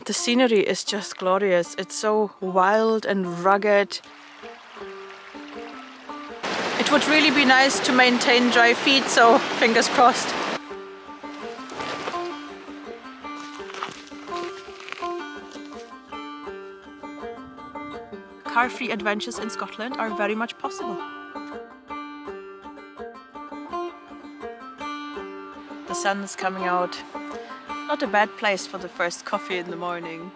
The scenery is just glorious. It's so wild and rugged. It would really be nice to maintain dry feet, so fingers crossed. Car-free adventures in Scotland are very much possible. The sun is coming out. Not a bad place for the first coffee in the morning.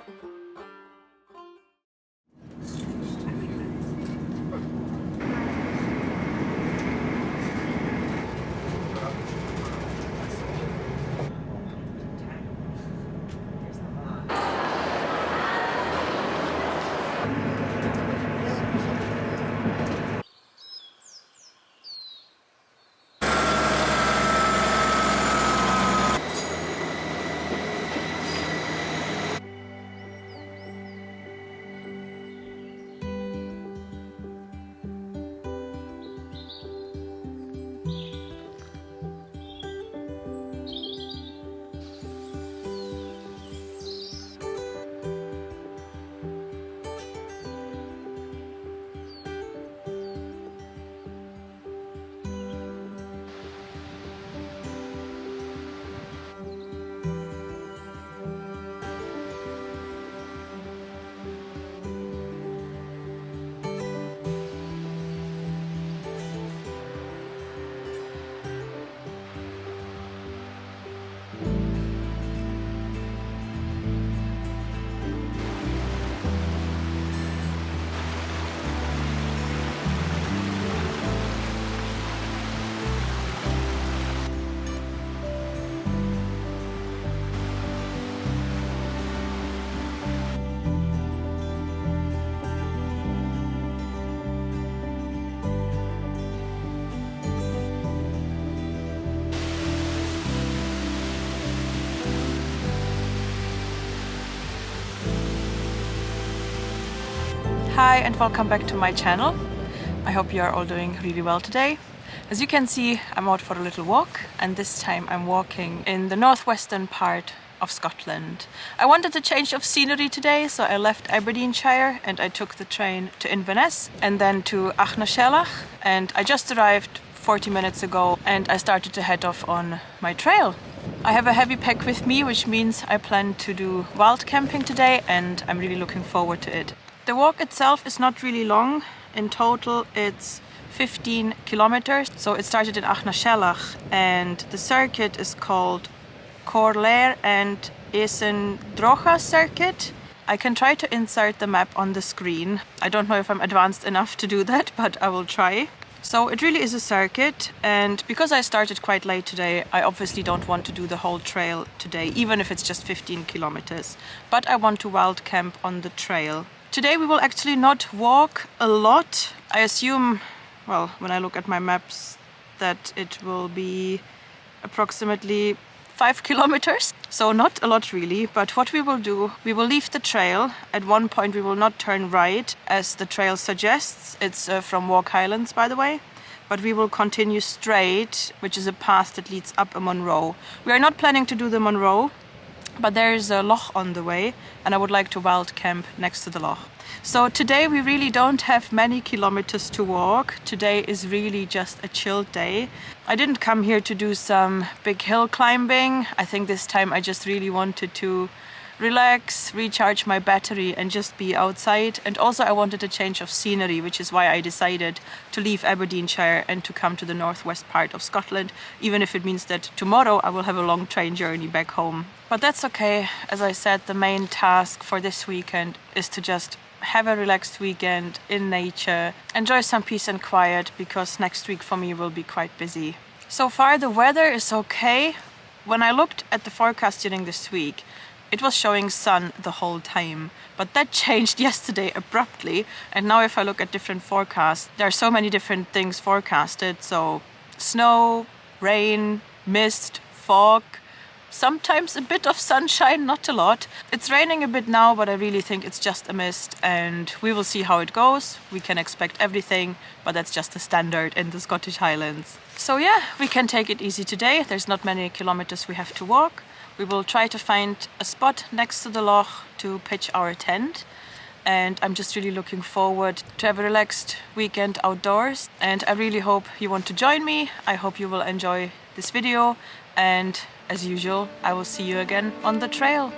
Hi and welcome back to my channel. I hope you are all doing really well today. As you can see, I'm out for a little walk, and this time I'm walking in the northwestern part of Scotland. I wanted a change of scenery today, so I left Aberdeenshire and I took the train to Inverness and then to Làir, and I just arrived 40 minutes ago and I started to head off on my trail. I have a heavy pack with me, which means I plan to do wild camping today, and I'm really looking forward to it. The walk itself is not really long. In total it's 15 kilometers. So it started in Làir and the circuit is called Coire and Easan Dorcha circuit. I can try to insert the map on the screen. I don't know if I'm advanced enough to do that, but I will try. So it really is a circuit, and because I started quite late today, I obviously don't want to do the whole trail today, even if it's just 15 kilometers. But I want to wild camp on the trail. Today we will actually not walk a lot. I assume, well, when I look at my maps, that it will be approximately 5 kilometers. So not a lot really, but what we will do, we will leave the trail. At one point we will not turn right as the trail suggests. It's from Scottish Highlands, by the way. But we will continue straight, which is a path that leads up a Munro. We are not planning to do the Munro, but there is a Loch on the way, and I would like to wild camp next to the Loch. So today we really don't have many kilometers to walk. Today is really just a chilled day. I didn't come here to do some big hill climbing. I think this time I just really wanted to relax, recharge my battery and just be outside. And also I wanted a change of scenery, which is why I decided to leave Aberdeenshire and to come to the northwest part of Scotland, even if it means that tomorrow I will have a long train journey back home. But that's okay. As I said, the main task for this weekend is to just have a relaxed weekend in nature, enjoy some peace and quiet, because next week for me will be quite busy. So far the weather is okay. When I looked at the forecast during this week, it was showing sun the whole time, but that changed yesterday abruptly, and now if I look at different forecasts, there are so many different things forecasted. So snow, rain, mist, fog, sometimes a bit of sunshine, not a lot. It's raining a bit now, but I really think it's just a mist, and we will see how it goes. We can expect everything, but that's just the standard in the Scottish Highlands. So yeah, we can take it easy today. There's not many kilometers we have to walk. We will try to find a spot next to the loch to pitch our tent. And I'm just really looking forward to have a relaxed weekend outdoors. And I really hope you want to join me. I hope you will enjoy this video. And as usual, I will see you again on the trail.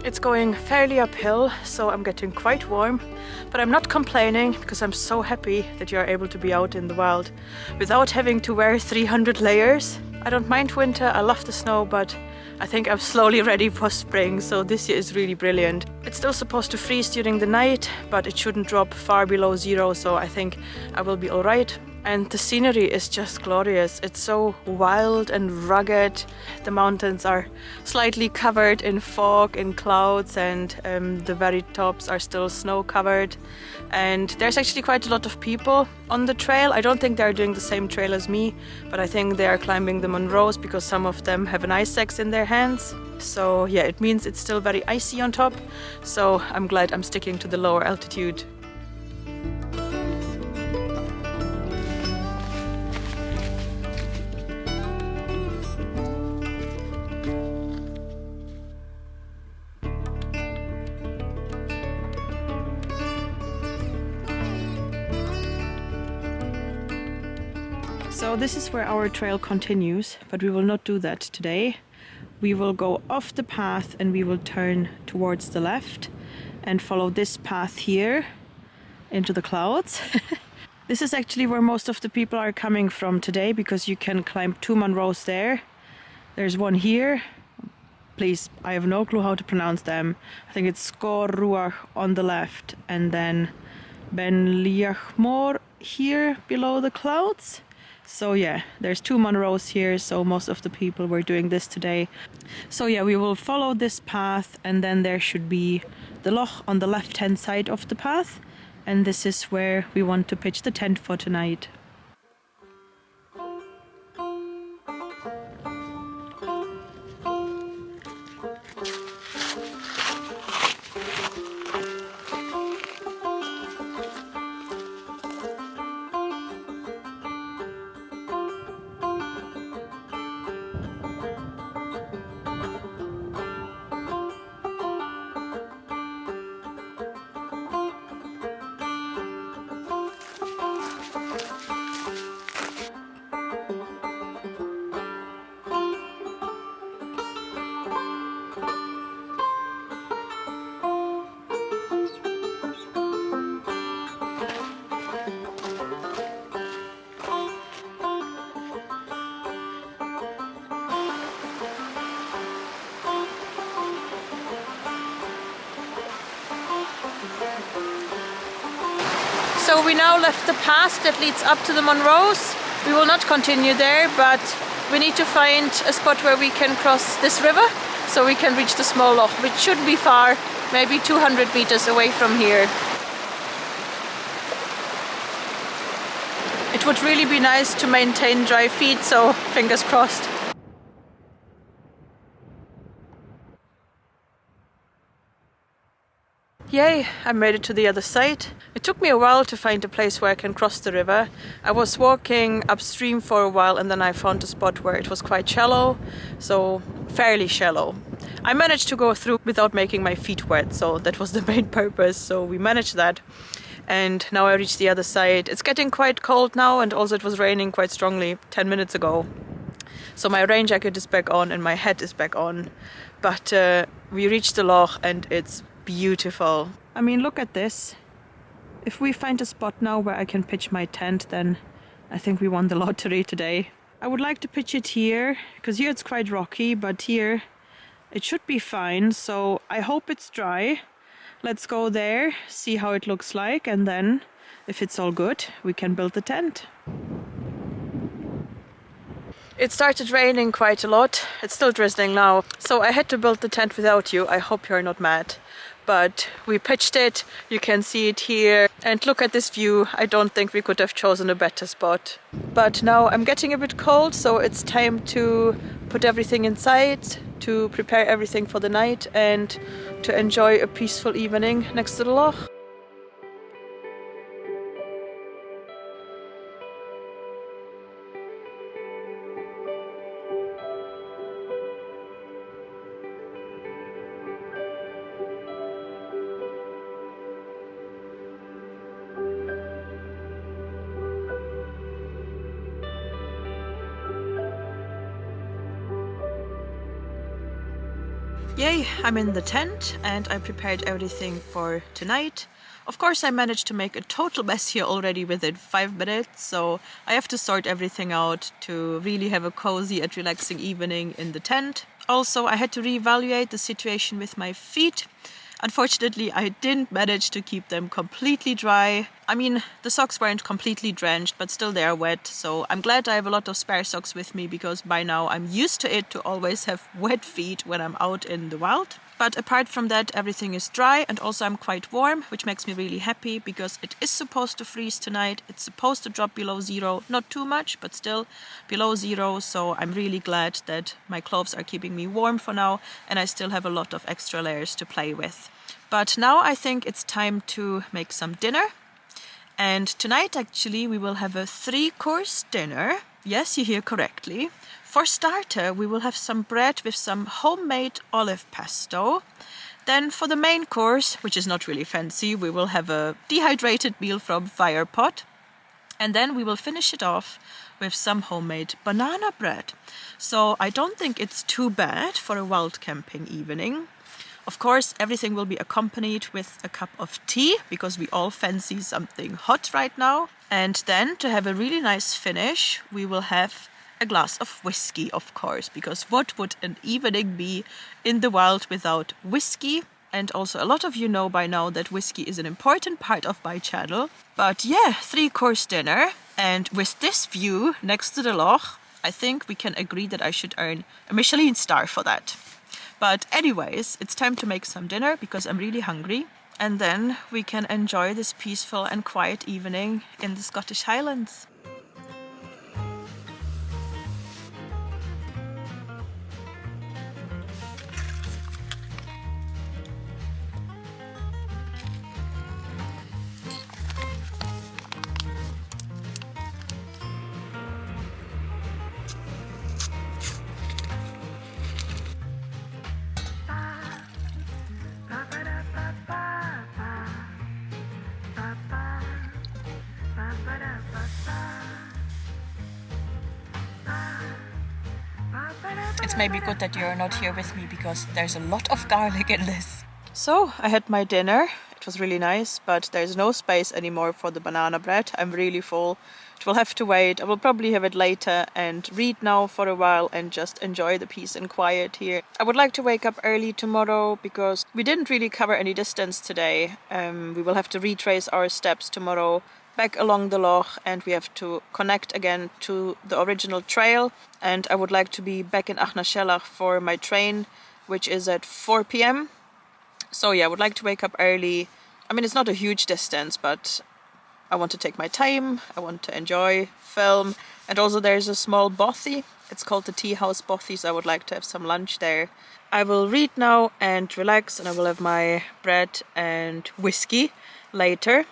It's going fairly uphill, so I'm getting quite warm, but I'm not complaining because I'm so happy that you're able to be out in the wild without having to wear 300 layers. I don't mind winter, I love the snow, but I think I'm slowly ready for spring, so this year is really brilliant. It's still supposed to freeze during the night, but it shouldn't drop far below zero, so I think I will be alright. And the scenery is just glorious. It's so wild and rugged. The mountains are slightly covered in fog, in clouds, and the very tops are still snow covered. And there's actually quite a lot of people on the trail. I don't think they're doing the same trail as me, but I think they are climbing the Munros because some of them have an ice axe in their hands. So yeah, it means it's still very icy on top. So I'm glad I'm sticking to the lower altitude. So this is where our trail continues, but we will not do that today. We will go off the path and we will turn towards the left and follow this path here into the clouds. This is actually where most of the people are coming from today, because you can climb 2 Munros there. There's one here. Please, I have no clue how to pronounce them. I think it's Coire on the left, and then Ben Liachmore here below the clouds. So yeah, there's 2 Munros here, so most of the people were doing this today. So yeah, we will follow this path, and then there should be the loch on the left-hand side of the path, and this is where we want to pitch the tent for tonight. So we now left the path that leads up to the Munros. We will not continue there, but we need to find a spot where we can cross this river so we can reach the small loch, which shouldn't be far, maybe 200 meters away from here. It would really be nice to maintain dry feet, so fingers crossed. Yay, I made it to the other side. It took me a while to find a place where I can cross the river. I was walking upstream for a while and then I found a spot where it was quite shallow, so fairly shallow. I managed to go through without making my feet wet, so that was the main purpose, so we managed that. And now I reached the other side. It's getting quite cold now, and also it was raining quite strongly 10 minutes ago. So my rain jacket is back on and my hat is back on. But we reached the loch and it's beautiful. I mean, look at this. If we find a spot now where I can pitch my tent, then I think we won the lottery today. I would like to pitch it here, because here it's quite rocky, but here it should be fine. So I hope it's dry. Let's go there, see how it looks like, and then if it's all good, we can build the tent. It started raining quite a lot. It's still drizzling now. So I had to build the tent without you. I hope you're not mad. But we pitched it. You can see it here. And look at this view. I don't think we could have chosen a better spot. But now I'm getting a bit cold, so it's time to put everything inside, to prepare everything for the night and to enjoy a peaceful evening next to the Loch. Yay, I'm in the tent and I prepared everything for tonight. Of course, I managed to make a total mess here already within 5 minutes, so I have to sort everything out to really have a cozy and relaxing evening in the tent. Also, I had to reevaluate the situation with my feet. Unfortunately, I didn't manage to keep them completely dry. I mean, the socks weren't completely drenched, but still they are wet. So I'm glad I have a lot of spare socks with me because by now I'm used to it to always have wet feet when I'm out in the wild. But apart from that, everything is dry and also I'm quite warm, which makes me really happy because it is supposed to freeze tonight. It's supposed to drop below zero, not too much, but still below zero. So I'm really glad that my clothes are keeping me warm for now and I still have a lot of extra layers to play with. But now I think it's time to make some dinner. And tonight actually we will have a 3-course dinner. Yes, you hear correctly. For starter, we will have some bread with some homemade olive pesto. Then for the main course, which is not really fancy, we will have a dehydrated meal from Fire Pot. And then we will finish it off with some homemade banana bread. So I don't think it's too bad for a wild camping evening. Of course, everything will be accompanied with a cup of tea because we all fancy something hot right now. And then to have a really nice finish, we will have a glass of whiskey, of course, because what would an evening be in the wild without whiskey? And also a lot of you know by now that whiskey is an important part of my channel. But yeah, 3-course dinner. And with this view next to the Loch, I think we can agree that I should earn a Michelin star for that. But anyways, it's time to make some dinner because I'm really hungry. And then we can enjoy this peaceful and quiet evening in the Scottish Highlands. It's maybe good that you're not here with me because there's a lot of garlic in this. So I had my dinner. It was really nice, but there's no space anymore for the banana bread. I'm really full. It will have to wait. I will probably have it later and read now for a while and just enjoy the peace and quiet here. I would like to wake up early tomorrow because we didn't really cover any distance today. We will have to retrace our steps tomorrow back along the Loch and we have to connect again to the original trail. And I would like to be back in Achnashellach for my train, which is at 4 p.m. So yeah, I would like to wake up early. I mean, it's not a huge distance, but I want to take my time. I want to enjoy, film. And also there's a small bothy. It's called the Tea House Bothy, so I would like to have some lunch there. I will read now and relax, and I will have my bread and whiskey later.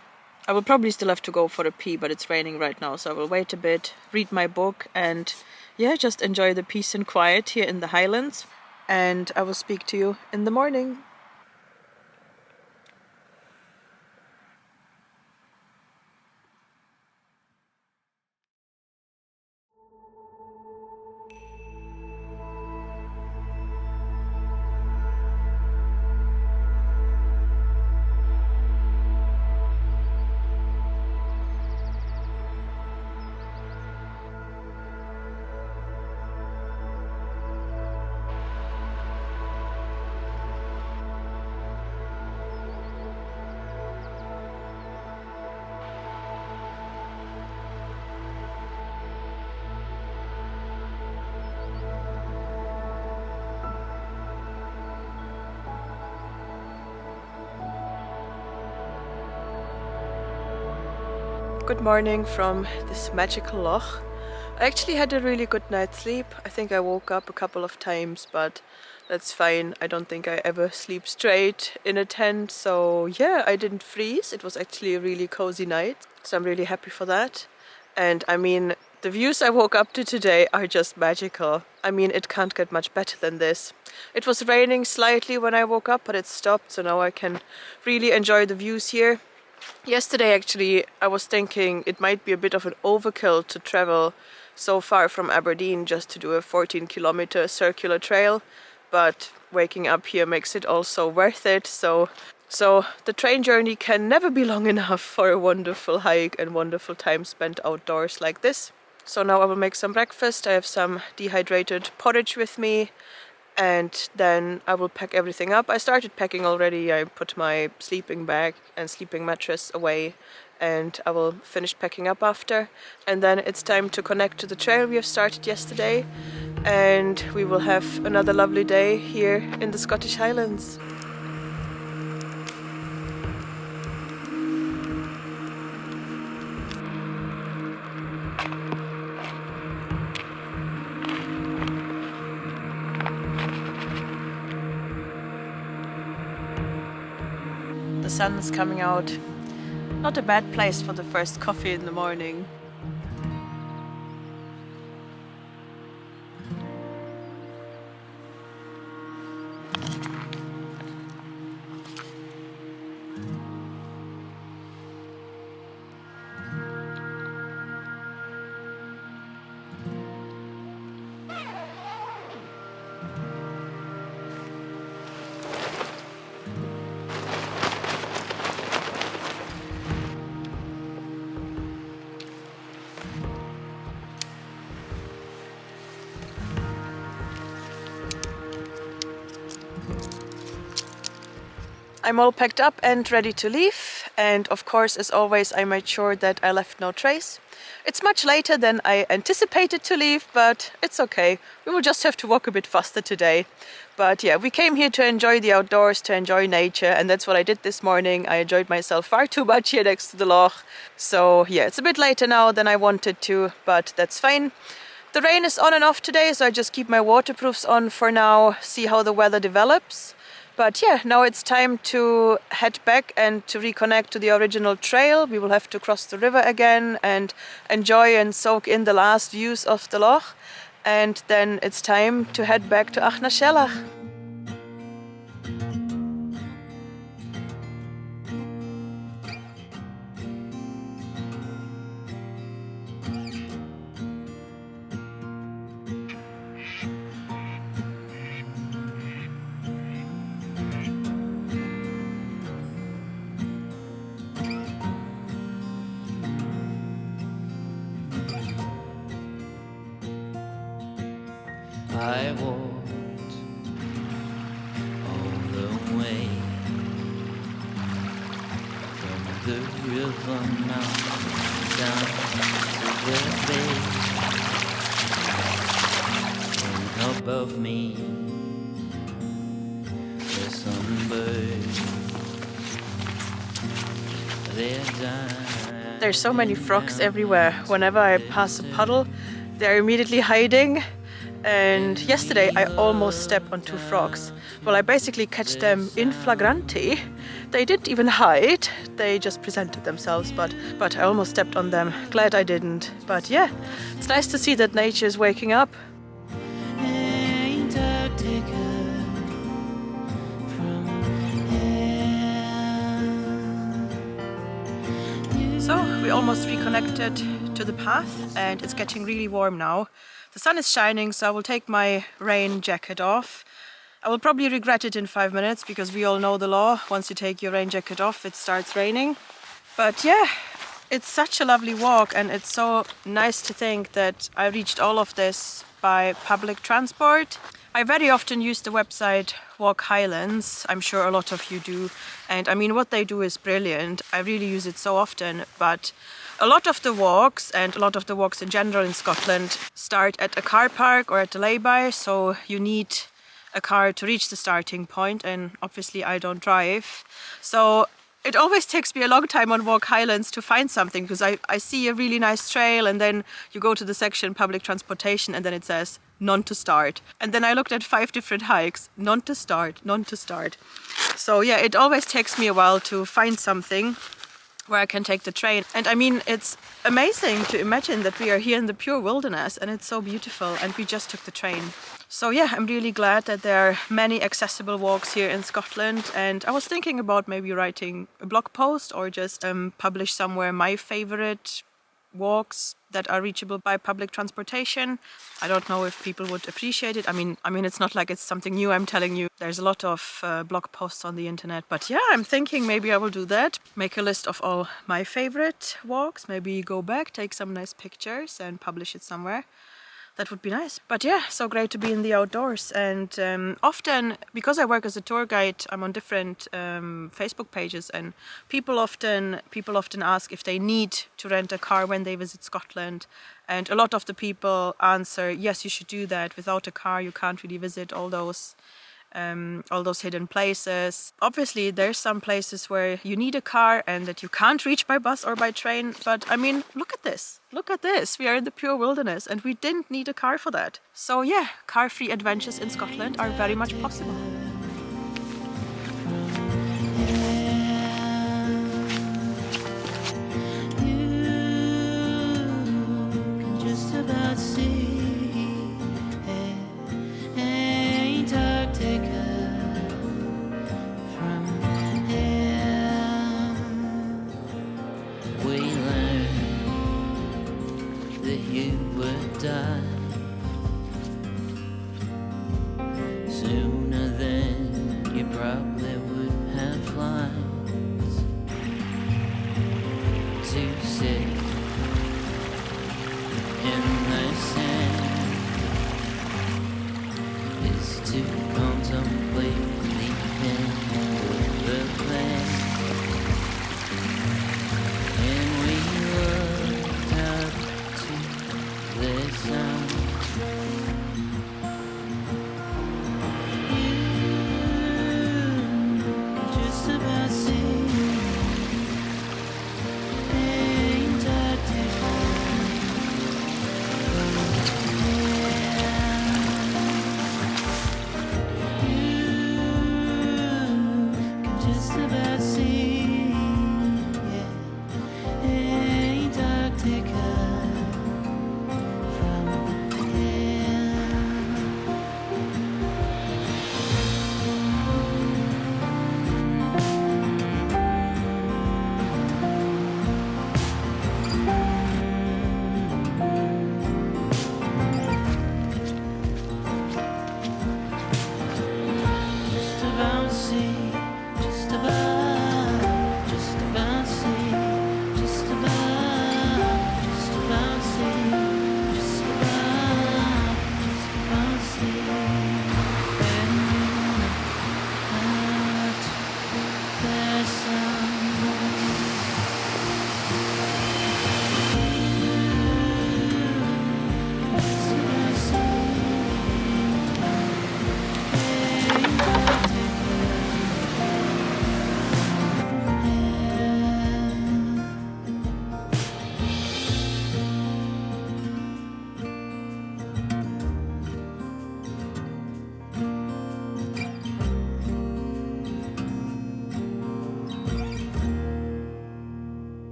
I will probably still have to go for a pee, but it's raining right now, so I will wait a bit, read my book, and yeah, just enjoy the peace and quiet here in the Highlands. And I will speak to you in the morning. Good morning from this magical Loch. I actually had a really good night's sleep. I think I woke up a couple of times, but that's fine. I don't think I ever sleep straight in a tent, so yeah, I didn't freeze. It was actually a really cozy night, so I'm really happy for that. And I mean, the views I woke up to today are just magical. I mean, it can't get much better than this. It was raining slightly when I woke up, but it stopped, so now I can really enjoy the views here. Yesterday actually I was thinking it might be a bit of an overkill to travel so far from Aberdeen just to do a 14-kilometer circular trail, but waking up here makes it also worth it. So the train journey can never be long enough for a wonderful hike and wonderful time spent outdoors like this. So now I will make some breakfast. I have some dehydrated porridge with me, and then I will pack everything up. I started packing already. I put my sleeping bag and sleeping mattress away, and I will finish packing up after. And then it's time to connect to the trail we have started yesterday, and we will have another lovely day here in the Scottish Highlands. The sun is coming out. Not a bad place for the first coffee in the morning. I'm all packed up and ready to leave, and of course, as always, I made sure that I left no trace. It's much later than I anticipated to leave, but it's okay. We will just have to walk a bit faster today. But yeah, we came here to enjoy the outdoors, to enjoy nature, and that's what I did this morning. I enjoyed myself far too much here next to the Loch. So yeah, it's a bit later now than I wanted to, but that's fine. The rain is on and off today, so I just keep my waterproofs on for now, see how the weather develops. But yeah, now it's time to head back and to reconnect to the original trail. We will have to cross the river again and enjoy and soak in the last views of the Loch. And then it's time to head back to Achnashellach. I walked all the way from the river mountain down to the bay, and above me there's some birds. They're dying. There's so many frogs everywhere. Whenever I pass a puddle, they're immediately hiding. And yesterday I almost stepped on 2 frogs. Well, I basically catch them in flagranti. They didn't even hide, they just presented themselves, but I almost stepped on them. Glad I didn't. But yeah, it's nice to see that nature is waking up. So we almost reconnected to the path, and it's getting really warm now. The sun is shining, so I will take my rain jacket off. I will probably regret it in 5 minutes, because we all know the law. Once you take your rain jacket off, it starts raining. But yeah, it's such a lovely walk, and it's so nice to think that I reached all of this by public transport. I very often use the website Walk Highlands. I'm sure a lot of you do. And I mean, what they do is brilliant. I really use it so often, but a lot of the walks, and a lot of the walks in general in Scotland, start at a car park or at a lay-by, so you need a car to reach the starting point, and obviously I don't drive. So It always takes me a long time on Walk Highlands to find something, because I see a really nice trail and then you go to the section public transportation and then it says none to start. And then I looked at 5 different hikes, none to start, none to start. So yeah, it always takes me a while to find something where I can take the train. And I mean, it's amazing to imagine that we are here in the pure wilderness and it's so beautiful, and we just took the train. So yeah, I'm really glad that there are many accessible walks here in Scotland, and I was thinking about maybe writing a blog post or just publish somewhere my favorite walks that are reachable by public transportation. I don't know if people would appreciate it. I mean, it's not like it's something new I'm telling you. There's a lot of blog posts on the internet, but yeah, I'm thinking maybe I will do that. Make a list of all my favorite walks, maybe go back, take some nice pictures and publish it somewhere. That would be nice. But yeah, so great to be in the outdoors. And often, because I work as a tour guide, I'm on different Facebook pages, and people often ask if they need to rent a car when they visit Scotland. And a lot of the people answer, yes, you should do that. Without a car, you can't really visit all those hidden places. Obviously, there's some places where you need a car and that you can't reach by bus or by train. But I mean, look at this. Look at this. We are in the pure wilderness and we didn't need a car for that. So yeah, car-free adventures in Scotland are very much possible. Sooner than you probably would have lines to sit in the sand, is to contemplate the end of the plan. And we looked out to the sun.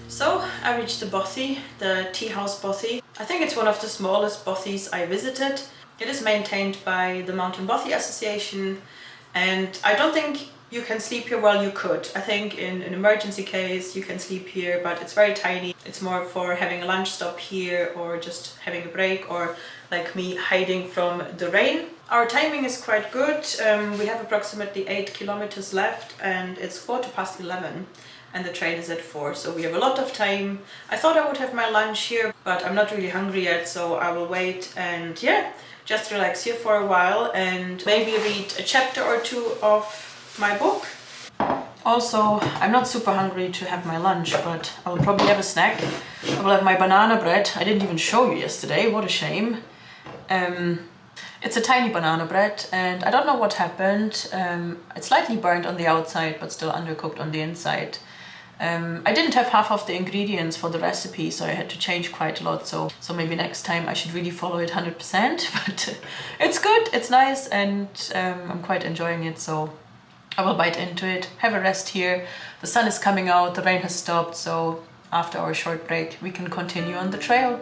So I reached the bothy, the tea house bothy. I think it's one of the smallest bothies I visited. It is maintained by the Mountain Bothy Association, and I don't think you can sleep here. Well, you could. I think in an emergency case you can sleep here, but it's very tiny. It's more for having a lunch stop here or just having a break, or like me, hiding from the rain. Our timing is quite good. We have approximately 8 kilometers left and it's 11:15 and the train is at 4, so we have a lot of time. I thought I would have my lunch here, but I'm not really hungry yet, so I will wait and yeah, just relax here for a while and maybe read a chapter or 2 of my book. Also, I'm not super hungry to have my lunch, but I will probably have a snack. I will have my banana bread. I didn't even show you yesterday, what a shame. It's a tiny banana bread, and I don't know what happened. It's slightly burnt on the outside, but still undercooked on the inside. I didn't have half of the ingredients for the recipe, so I had to change quite a lot. So maybe next time I should really follow it 100%. But it's good, it's nice, and I'm quite enjoying it. So I will bite into it, have a rest here. The sun is coming out, the rain has stopped, so after our short break we can continue on the trail.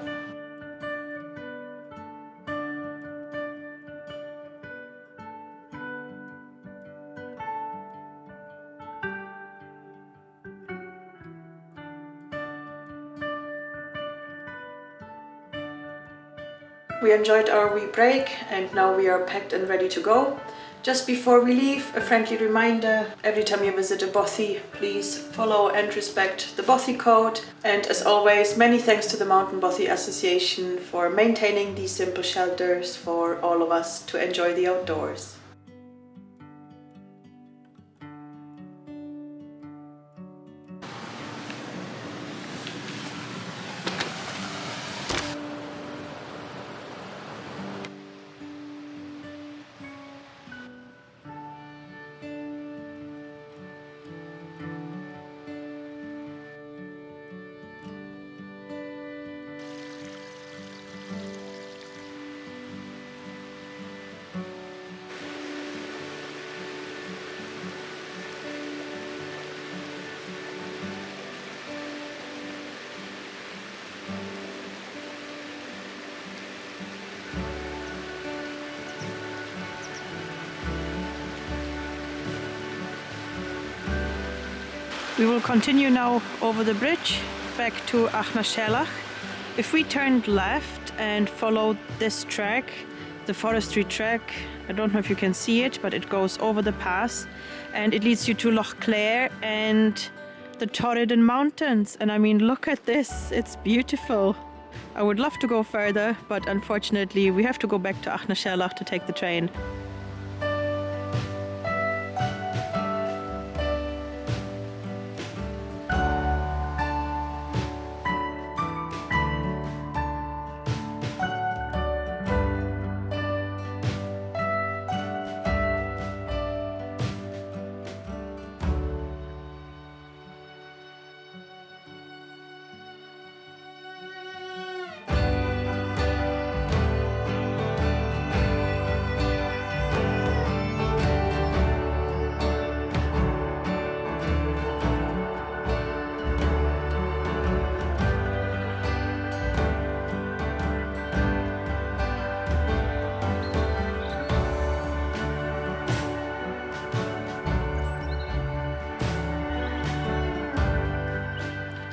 We enjoyed our wee break and now we are packed and ready to go. Just before we leave, a friendly reminder, every time you visit a bothy, please follow and respect the bothy code. And as always, many thanks to the Mountain Bothy Association for maintaining these simple shelters for all of us to enjoy the outdoors. We will continue now over the bridge back to Achnashelach. If we turned left and followed this track, the forestry track, I don't know if you can see it, but it goes over the pass and it leads you to Loch and the Torridon Mountains. And I mean, look at this, it's beautiful. I would love to go further, but unfortunately we have to go back to Achnashelach to take the train.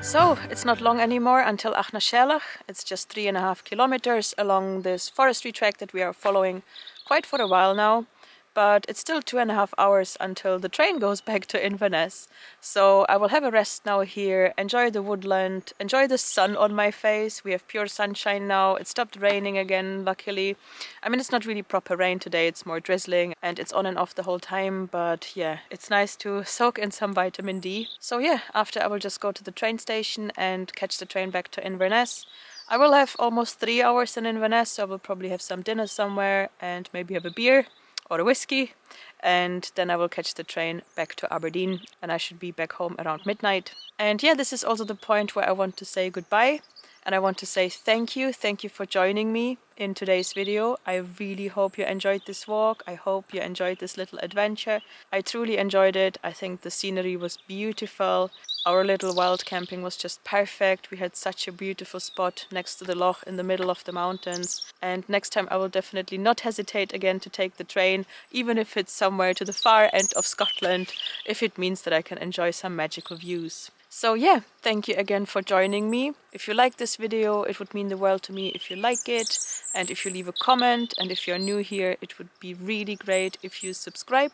So it's not long anymore until Achnashelach. It's just 3.5 kilometers along this forestry track that we are following quite for a while now. But it's still 2.5 hours until the train goes back to Inverness. So I will have a rest now here, enjoy the woodland, enjoy the sun on my face. We have pure sunshine now. It stopped raining again, luckily. I mean, it's not really proper rain today, it's more drizzling and it's on and off the whole time. But yeah, it's nice to soak in some vitamin D. So yeah, after I will just go to the train station and catch the train back to Inverness. I will have almost 3 hours in Inverness, so I will probably have some dinner somewhere and maybe have a beer or a whiskey, and then I will catch the train back to Aberdeen and I should be back home around midnight. And yeah, this is also the point where I want to say goodbye and I want to say thank you for joining me in today's video. I really hope you enjoyed this walk. I hope you enjoyed this little adventure. I truly enjoyed it. I think the scenery was beautiful. Our little wild camping was just perfect. We had such a beautiful spot next to the Loch in the middle of the mountains. And next time I will definitely not hesitate again to take the train, even if it's somewhere to the far end of Scotland, if it means that I can enjoy some magical views. So yeah, thank you again for joining me. If you like this video, it would mean the world to me if you like it. And if you leave a comment, and if you're new here, it would be really great if you subscribe.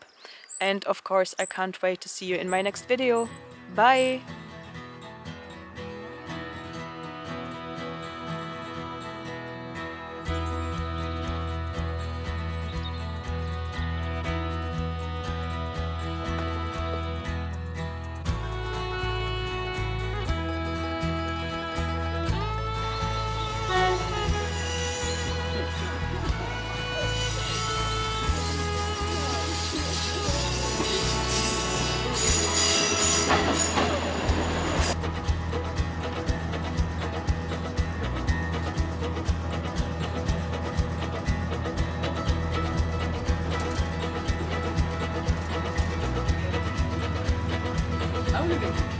And of course, I can't wait to see you in my next video. Bye! it.